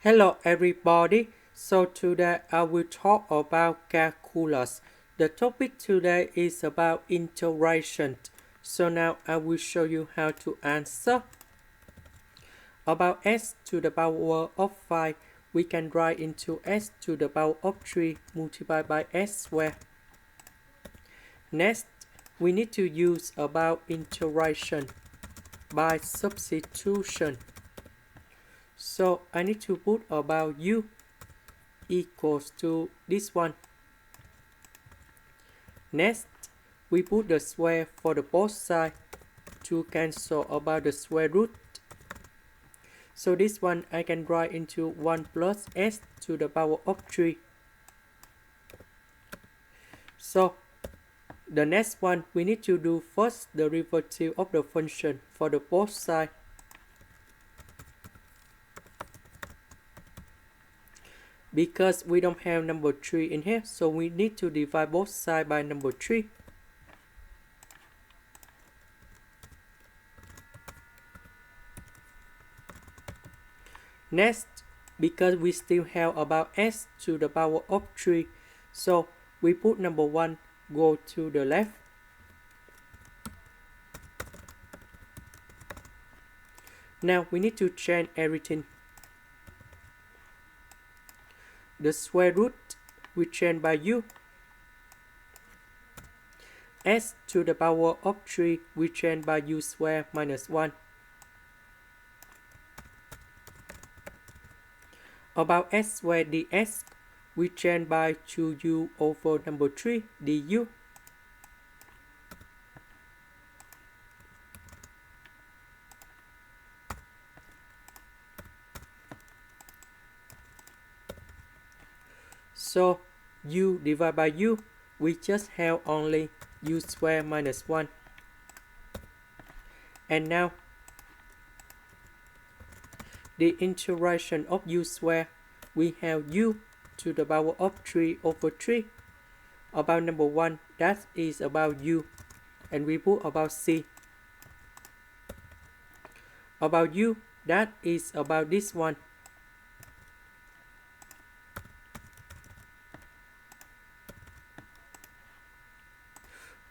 Hello everybody, so today I will talk about calculus. The topic today is about integration. So now I will show you how to answer. About s to the power of 5, we can write into s to the power of 3 multiplied by s squared. Next, we need to use about integration by substitution. So I need to put about u equals to this one. Next, we put the square for the both sides to cancel about the square root. So this one I can write into 1 plus s to the power of 3. So the next one, we need to do first the derivative of the function for the both sides. Because we don't have number 3 in here, so we need to divide both sides by number 3. Next, because we still have about s to the power of 3, so we put number 1 go to the left. Now we need to change everything. The square root we change by u. S to the power of 3 we change by u squared minus 1. About s squared ds we change by 2u over number 3 du. So u divided by u, we just have only u squared minus 1. And now the integration of u squared, we have u to the power of 3 over 3. About number 1, that is about u, and we put about c. About u, that is about this one.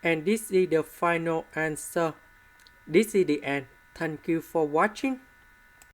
And this is the final answer. This is the end. Thank you for watching.